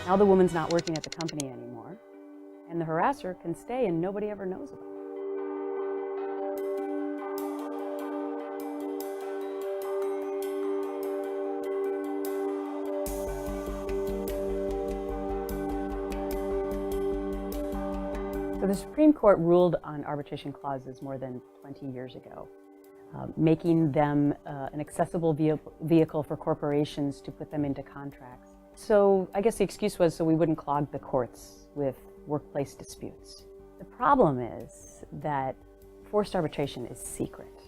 Now the woman's not working at the company anymore, and the harasser can stay and nobody ever knows about it. So the Supreme Court ruled on arbitration clauses more than 20 years ago, making them an accessible vehicle for corporations to put them into contracts. So I guess the excuse was so we wouldn't clog the courts with workplace disputes. The problem is that forced arbitration is secret.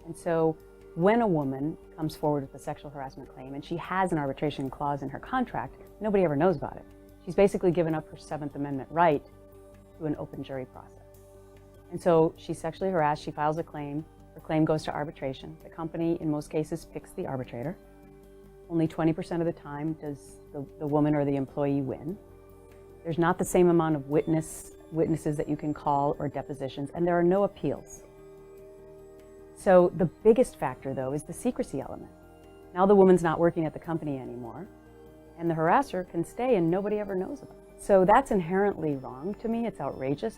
And so when a woman comes forward with a sexual harassment claim and she has an arbitration clause in her contract, nobody ever knows about it. She's basically given up her Seventh Amendment right to an open jury process. And so she's sexually harassed, she files a claim, her claim goes to arbitration. The company, in most cases, picks the arbitrator. Only 20% of the time does the woman or the employee win. There's not the same amount of witnesses that you can call or depositions, and there are no appeals. So the biggest factor, though, is the secrecy element. Now the woman's not working at the company anymore, and the harasser can stay and nobody ever knows about it. So that's inherently wrong to me. It's outrageous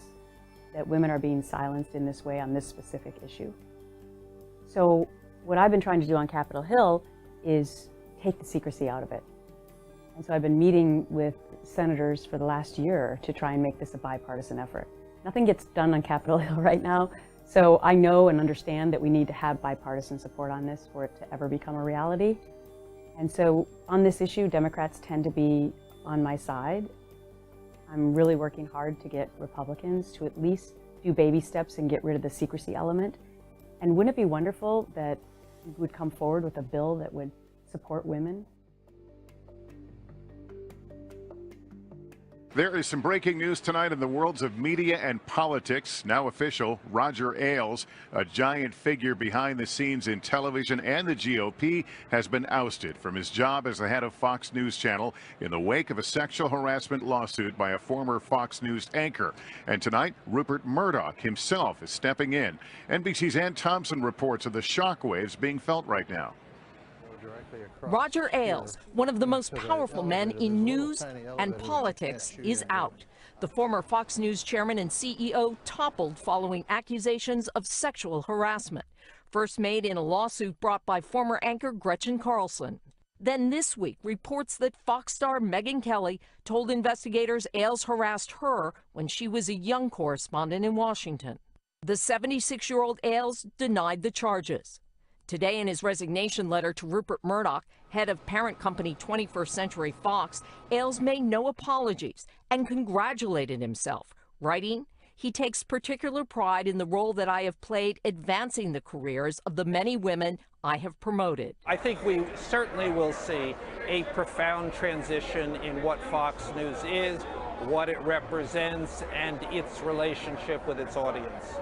that women are being silenced in this way on this specific issue. So what I've been trying to do on Capitol Hill is take the secrecy out of it. And so I've been meeting with senators for the last year to try and make this a bipartisan effort. Nothing gets done on Capitol Hill right now, so I know and understand that we need to have bipartisan support on this for it to ever become a reality. And so on this issue, Democrats tend to be on my side. I'm really working hard to get Republicans to at least do baby steps and get rid of the secrecy element. And wouldn't it be wonderful that we would come forward with a bill that would support women? There is some breaking news tonight in the worlds of media and politics. Now official, Roger Ailes, a giant figure behind the scenes in television and the GOP, has been ousted from his job as the head of Fox News Channel in the wake of a sexual harassment lawsuit by a former Fox News anchor. And tonight, Rupert Murdoch himself is stepping in. NBC's Ann Thompson reports of the shockwaves being felt right now. Roger Ailes, one of the most powerful men in news and politics, is out. The former Fox News chairman and CEO toppled following accusations of sexual harassment, first made in a lawsuit brought by former anchor Gretchen Carlson. Then this week, reports that Fox star Megyn Kelly told investigators Ailes harassed her when she was a young correspondent in Washington. The 76-year-old Ailes denied the charges. Today, in his resignation letter to Rupert Murdoch, head of parent company 21st Century Fox, Ailes made no apologies and congratulated himself, writing, "He takes particular pride in the role that I have played advancing the careers of the many women I have promoted." I think we certainly will see a profound transition in what Fox News is, what it represents, and its relationship with its audience.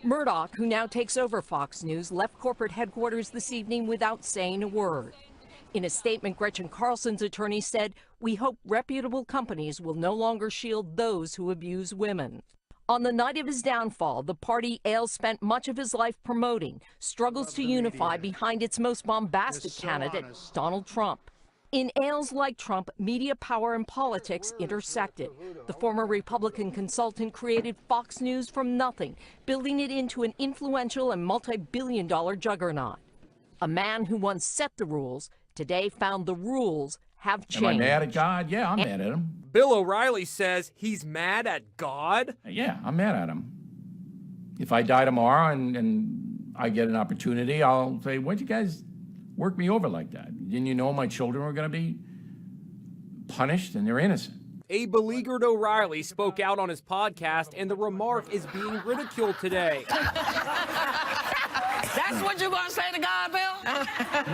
Murdoch, who now takes over Fox News, left corporate headquarters this evening without saying a word. In a statement, Gretchen Carlson's attorney said, "We hope reputable companies will no longer shield those who abuse women." On the night of his downfall, the party Ailes spent much of his life promoting struggles to unify behind its most bombastic candidate, Donald Trump. In Ailes, like Trump, media power and politics intersected. The former Republican consultant created Fox News from nothing, building it into an influential and multi-billion-dollar juggernaut. A man who once set the rules, today found the rules have changed. Am I mad at God? Yeah, I'm mad at him. Bill O'Reilly says he's mad at God? Yeah, I'm mad at him. If I die tomorrow and I get an opportunity, I'll say, why'd you guys work me over like that? Didn't you know my children were going to be punished and they're innocent? A beleaguered O'Reilly spoke out on his podcast, and the remark is being ridiculed today. That's what you're going to say to God, Bill?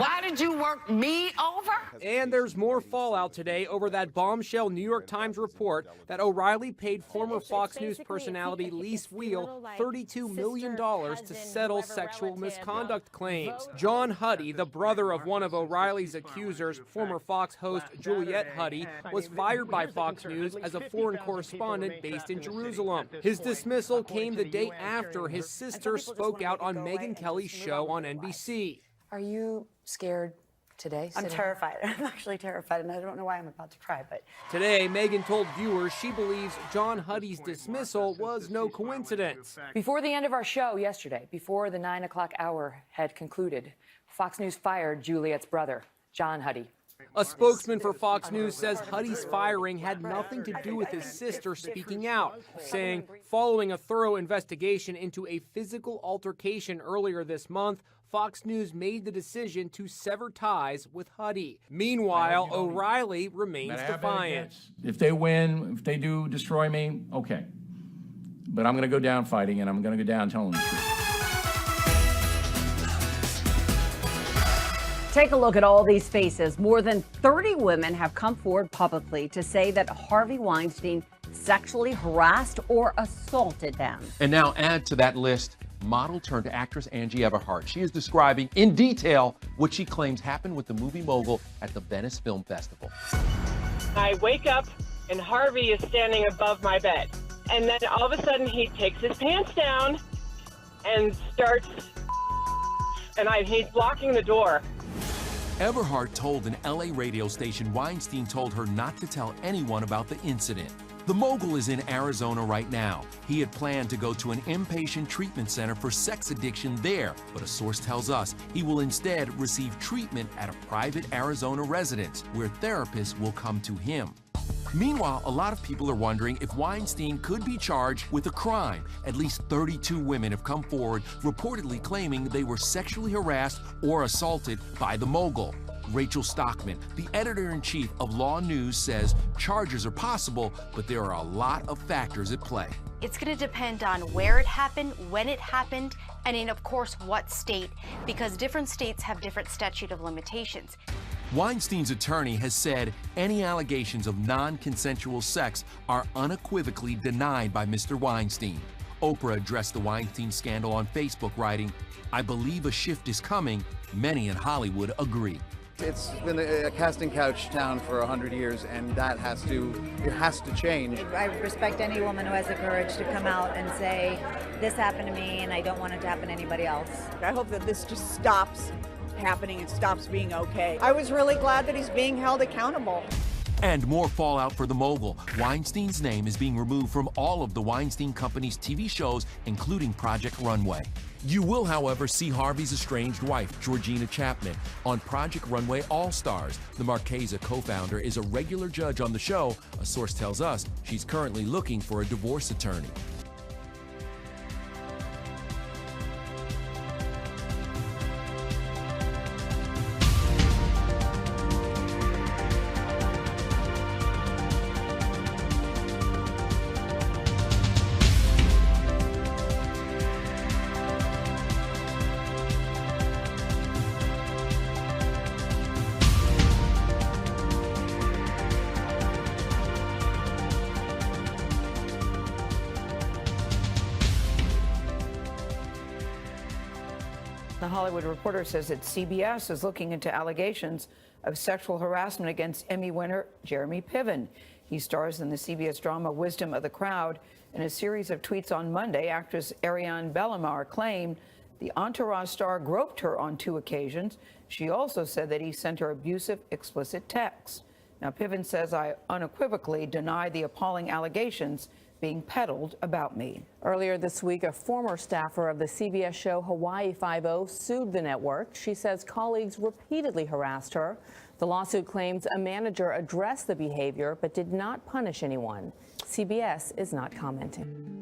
Why did you work me over? And there's more fallout today over that bombshell New York Times report that O'Reilly paid former Fox News personality Lise Wheel $32 million to settle sexual misconduct claims. John Huddy, the brother of one of O'Reilly's accusers, former Fox host Juliette Huddy, was fired by Fox News as a foreign correspondent based in Jerusalem. His dismissal came the day after his sister spoke out on Megyn Kelly's show on NBC. Are you scared today? I'm terrified. I'm actually terrified, and I don't know why I'm about to cry, but... Today, Megyn told viewers she believes John Huddy's dismissal was no coincidence. Before the end of our show yesterday, before the 9 o'clock hour had concluded, Fox News fired Juliet's brother, John Huddy. A spokesman for Fox News says Huddy's firing had nothing to do with his sister speaking out, saying following a thorough investigation into a physical altercation earlier this month, Fox News made the decision to sever ties with Huddy. Meanwhile, O'Reilly remains defiant. If they win, if they do destroy me, okay. But I'm going to go down fighting, and I'm going to go down telling the truth. Take a look at all these faces. More than 30 women have come forward publicly to say that Harvey Weinstein sexually harassed or assaulted them. And now add to that list model turned actress Angie Everhart. She is describing in detail what she claims happened with the movie mogul at the Venice Film Festival. I wake up and Harvey is standing above my bed. And then all of a sudden he takes his pants down and starts, and he's blocking the door. Everhart told an LA radio station Weinstein told her not to tell anyone about the incident. The mogul is in Arizona right now. He had planned to go to an inpatient treatment center for sex addiction there, but a source tells us he will instead receive treatment at a private Arizona residence where therapists will come to him. Meanwhile, a lot of people are wondering if Weinstein could be charged with a crime. At least 32 women have come forward reportedly claiming they were sexually harassed or assaulted by the mogul. Rachel Stockman, the editor-in-chief of Law News, says charges are possible, but there are a lot of factors at play. It's going to depend on where it happened, when it happened, and in, of course, what state, because different states have different statute of limitations. Weinstein's attorney has said any allegations of non-consensual sex are unequivocally denied by Mr. Weinstein. Oprah addressed the Weinstein scandal on Facebook, writing, "I believe a shift is coming. Many in Hollywood agree." It's been a casting couch town for 100 years, and it has to change. I respect any woman who has the courage to come out and say, this happened to me and I don't want it to happen to anybody else. I hope that this just stops happening and stops being okay. I was really glad that he's being held accountable. And more fallout for the mogul. Weinstein's name is being removed from all of the Weinstein Company's TV shows, including Project Runway. You will, however, see Harvey's estranged wife, Georgina Chapman, on Project Runway All-Stars. The Marchesa co-founder is a regular judge on the show. A source tells us she's currently looking for a divorce attorney. The Hollywood Reporter says that CBS is looking into allegations of sexual harassment against Emmy winner Jeremy Piven. He stars in the CBS drama Wisdom of the Crowd. In a series of tweets on Monday, actress Ariane Bellamar claimed the Entourage star groped her on 2 occasions. She also said that he sent her abusive, explicit texts. Now, Piven says, "I unequivocally deny the appalling allegations being peddled about me." Earlier this week, a former staffer of the CBS show Hawaii Five-0 sued the network. She says colleagues repeatedly harassed her. The lawsuit claims a manager addressed the behavior but did not punish anyone. CBS is not commenting.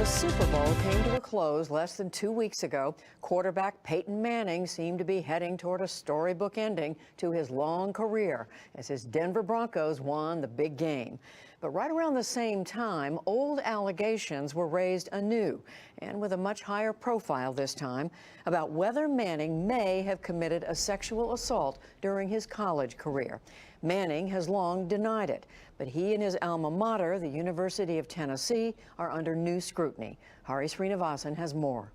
The Super Bowl came to a close less than 2 weeks ago. Quarterback Peyton Manning seemed to be heading toward a storybook ending to his long career as his Denver Broncos won the big game. But right around the same time, old allegations were raised anew, and with a much higher profile this time, about whether Manning may have committed a sexual assault during his college career. Manning has long denied it, but he and his alma mater, the University of Tennessee, are under new scrutiny. Hari Srinivasan has more.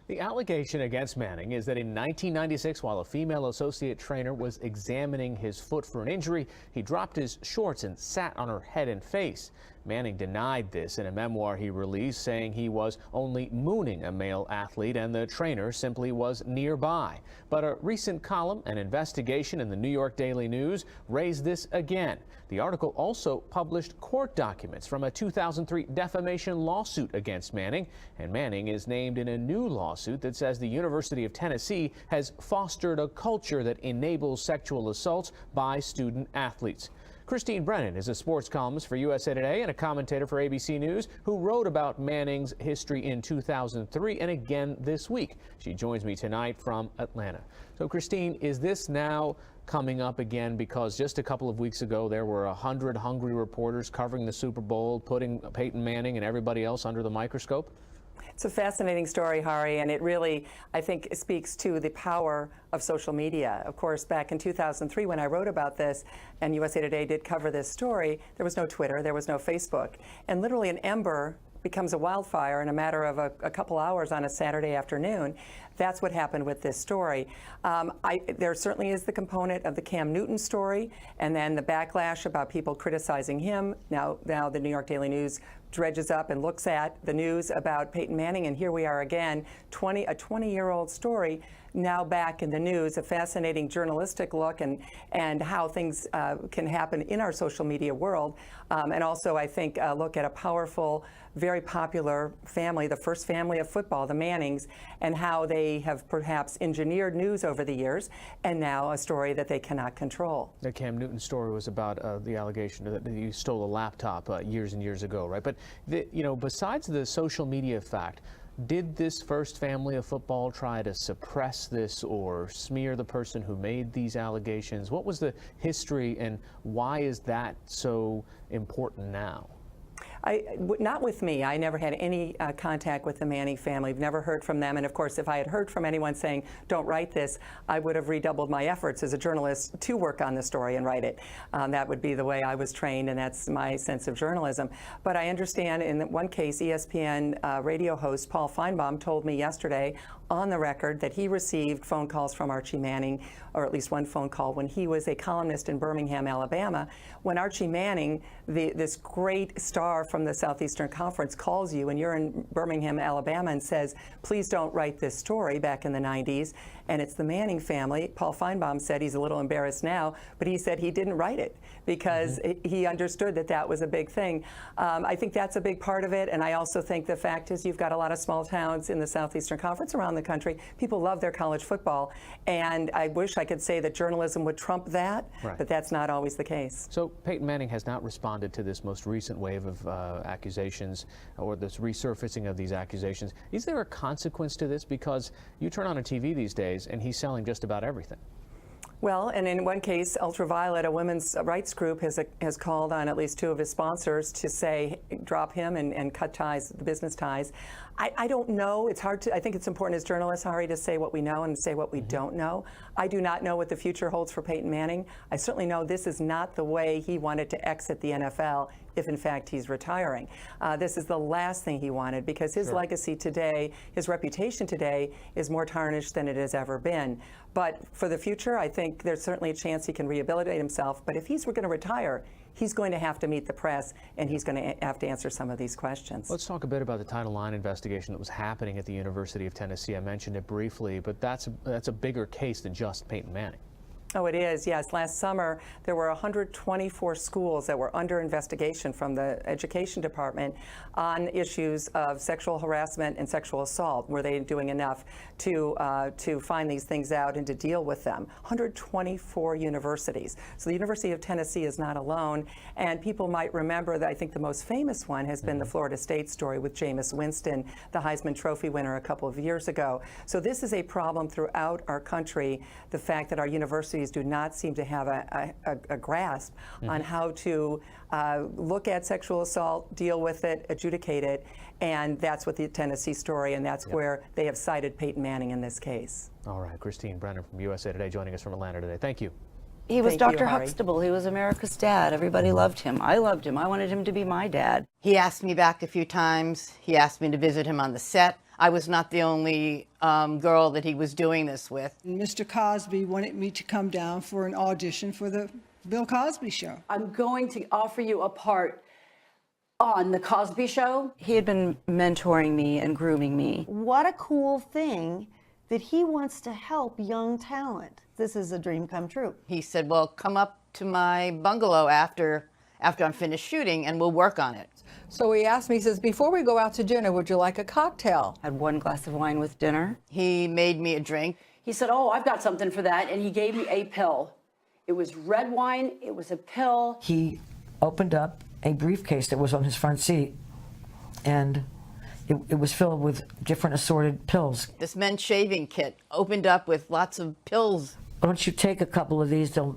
The allegation against Manning is that in 1996, while a female associate trainer was examining his foot for an injury, he dropped his shorts and sat on her head and face. Manning denied this in a memoir he released, saying he was only mooning a male athlete and the trainer simply was nearby. But a recent column and investigation in the New York Daily News raised this again. The article also published court documents from a 2003 defamation lawsuit against Manning, and Manning is named in a new lawsuit that says the University of Tennessee has fostered a culture that enables sexual assaults by student athletes. Christine Brennan is a sports columnist for USA Today and a commentator for ABC News who wrote about Manning's history in 2003 and again this week. She joins me tonight from Atlanta. So, Christine, is this now coming up again because just a couple of weeks ago there were 100 hungry reporters covering the Super Bowl, putting Peyton Manning and everybody else under the microscope? It's a fascinating story, Hari, and it really, I think, speaks to the power of social media. Of course, back in 2003, when I wrote about this, and USA Today did cover this story, there was no Twitter, there was no Facebook. And literally an ember becomes a wildfire in a matter of a couple hours on a Saturday afternoon. That's what happened with this story. There certainly is the component of the Cam Newton story, and then the backlash about people criticizing him. Now the New York Daily News dredges up and looks at the news about Peyton Manning, and here we are again, a 20-year-old story now back in the news, a fascinating journalistic look and how things can happen in our social media world. And also, I think, look at a powerful, very popular family, the first family of football, the Mannings, and how they have perhaps engineered news over the years, and now a story that they cannot control. The Cam Newton story was about the allegation that you stole a laptop years and years ago, right? But, besides the social media fact, did this first family of football try to suppress this or smear the person who made these allegations? What was the history and why is that so important now? Not with me. I never had any contact with the Manning family. I've never heard from them. And of course, if I had heard from anyone saying, don't write this, I would have redoubled my efforts as a journalist to work on the story and write it. That would be the way I was trained, and that's my sense of journalism. But I understand in one case, ESPN radio host Paul Feinbaum told me yesterday on the record that he received phone calls from Archie Manning, or at least one phone call, when he was a columnist in Birmingham, Alabama, when Archie Manning, this great star from the Southeastern Conference, calls you and you're in Birmingham, Alabama, and says, please don't write this story, back in the 90s, and it's the Manning family. Paul Feinbaum said he's a little embarrassed now, but he said he didn't write it because he understood that that was a big thing. I think that's a big part of it, and I also think the fact is you've got a lot of small towns in the Southeastern Conference around the country. People love their college football, and I wish I could say that journalism would trump that, but that's not always the case. So Peyton Manning has not responded to this most recent wave of accusations or this resurfacing of these accusations. Is there a consequence to this? Because you turn on a TV these days and he's selling just about everything. Well, and in one case, Ultraviolet, a women's rights group, has called on at least two of his sponsors to say, drop him and cut ties, the business ties. I don't know. It's hard to, I think it's important as journalists, Hari, to say what we know and say what we don't know. I do not know what the future holds for Peyton Manning. I certainly know this is not the way he wanted to exit the NFL if in fact he's retiring. This is the last thing he wanted because his legacy today, his reputation today is more tarnished than it has ever been. But for the future, I think there's certainly a chance he can rehabilitate himself. But if he's going to retire, he's going to have to meet the press, and he's going to have to answer some of these questions. Let's talk a bit about the Title IX investigation that was happening at the University of Tennessee. I mentioned it briefly, but that's a bigger case than just Peyton Manning. Oh, it is, yes. Last summer, there were 124 schools that were under investigation from the Education Department on issues of sexual harassment and sexual assault. Were they doing enough to find these things out and to deal with them? 124 universities. So the University of Tennessee is not alone. And people might remember that I think the most famous one has been the Florida State story with Jameis Winston, the Heisman Trophy winner a couple of years ago. So this is a problem throughout our country, the fact that our universities do not seem to have a grasp on how to look at sexual assault, deal with it, adjudicate it, and that's what the Tennessee story, and that's where they have cited Peyton Manning in this case. All right, Christine Brennan from USA Today joining us from Atlanta today. Thank you. He was Thank you, Dr. Harry. Huxtable. He was America's dad. Everybody loved him. I loved him. I wanted him to be my dad. He asked me back a few times. He asked me to visit him on the set. I was not the only girl that he was doing this with. Mr. Cosby wanted me to come down for an audition for the Bill Cosby Show. I'm going to offer you a part on the Cosby Show. He had been mentoring me and grooming me. What a cool thing that he wants to help young talent. This is a dream come true. He said, well, come up to my bungalow after I'm finished shooting and we'll work on it. So he asked me, he says, before we go out to dinner, would you like a cocktail? Had 1 glass of wine with dinner. He made me a drink. He said, oh, I've got something for that. And he gave me a pill. It was red wine. It was a pill. He opened up a briefcase that was on his front seat, and it was filled with different assorted pills. This men's shaving kit opened up with lots of pills. Why don't you take a couple of these to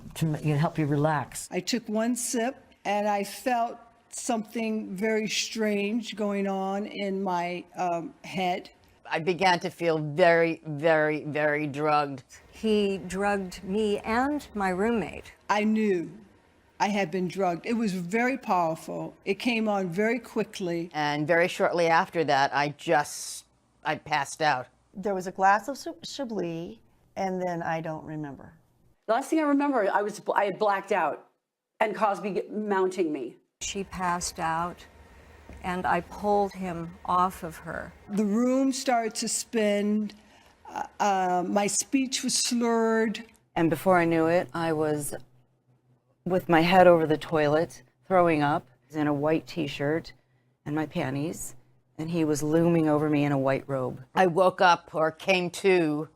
help you relax? I took 1 sip and I felt something very strange going on in my head. I began to feel very, very, very drugged. He drugged me and my roommate. I knew I had been drugged. It was very powerful. It came on very quickly. And very shortly after that, I passed out. There was a glass of Chablis, and then I don't remember. The last thing I remember, I had blacked out and Cosby mounting me. She passed out, and I pulled him off of her. The room started to spin. My speech was slurred. And before I knew it, I was with my head over the toilet, throwing up, in a white t-shirt and my panties, and he was looming over me in a white robe. I woke up, or came to,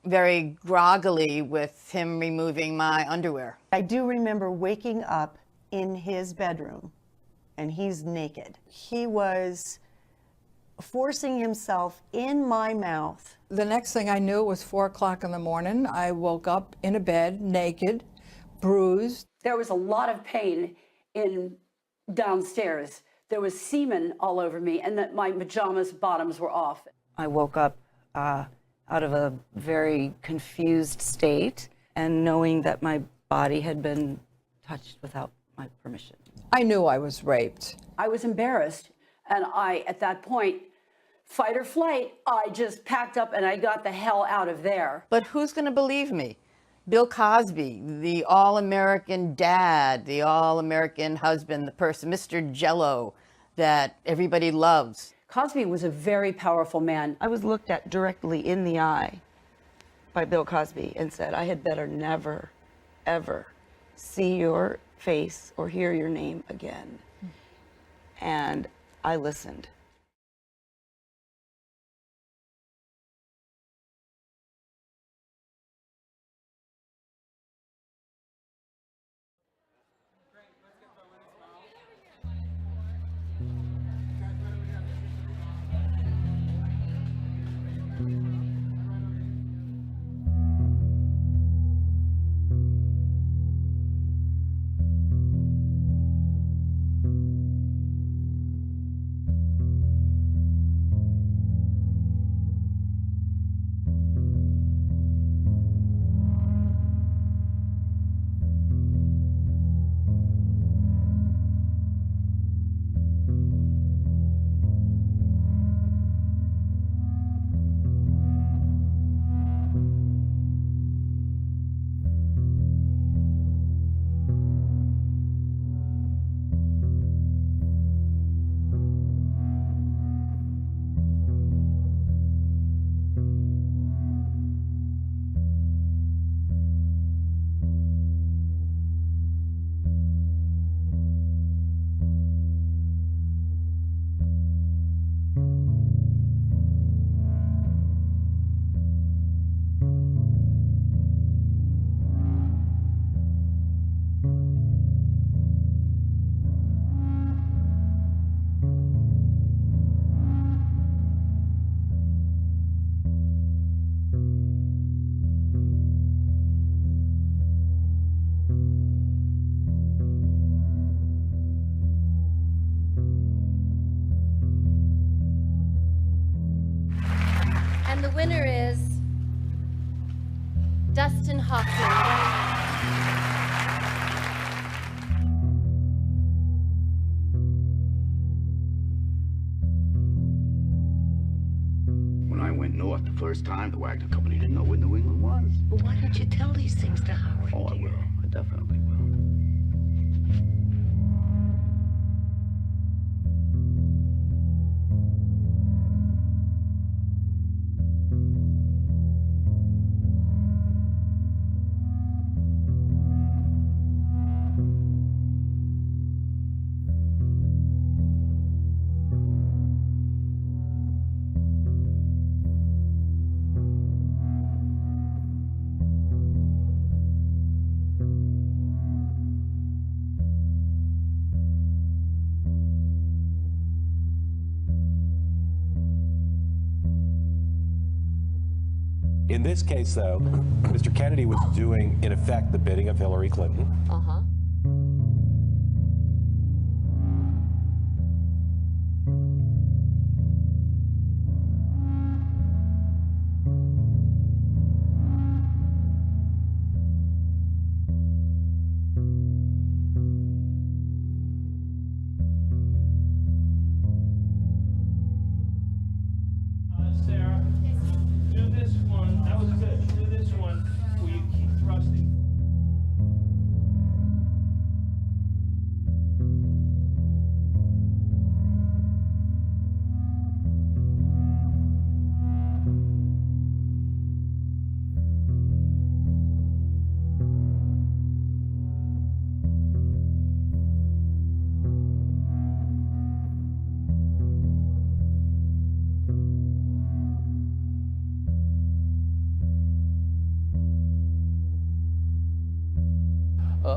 very groggily with him removing my underwear. I do remember waking up in his bedroom, and he's naked. He was forcing himself in my mouth. The next thing I knew, it was 4 o'clock in the morning. I woke up in a bed, naked, bruised. There was a lot of pain downstairs. There was semen all over me, and that my pajamas bottoms were off. I woke up out of a very confused state, and knowing that my body had been touched without my permission. I knew I was raped. I was embarrassed, and at that point, fight or flight, I just packed up and I got the hell out of there. But who's going to believe me? Bill Cosby, the all-American dad, the all-American husband, the person, Mr. Jello, that everybody loves. Cosby was a very powerful man. I was looked at directly in the eye by Bill Cosby and said, I had better never, ever see your face or hear your name again. And I listened. the winner is Dustin Hoffman. When I went north the first time, the Wagner Company didn't know where New England was. But why don't you tell these things to Howard? Oh, I will. I definitely will. In this case, though, Mr. Kennedy was doing, in effect, the bidding of Hillary Clinton. Uh-huh. Sarah, do this one. That was good. Do this one where you keep thrusting.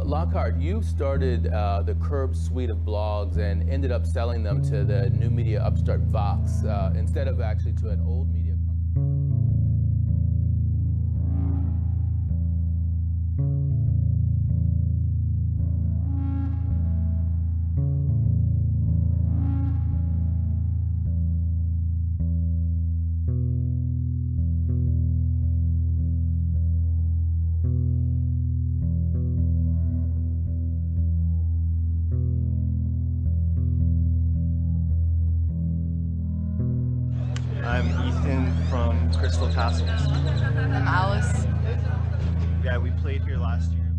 Lockhart, you started the Curb suite of blogs and ended up selling them to the new media upstart Vox instead of actually to an old media company. I'm Ethan from Crystal Castles. I'm Alice. Yeah, we played here last year.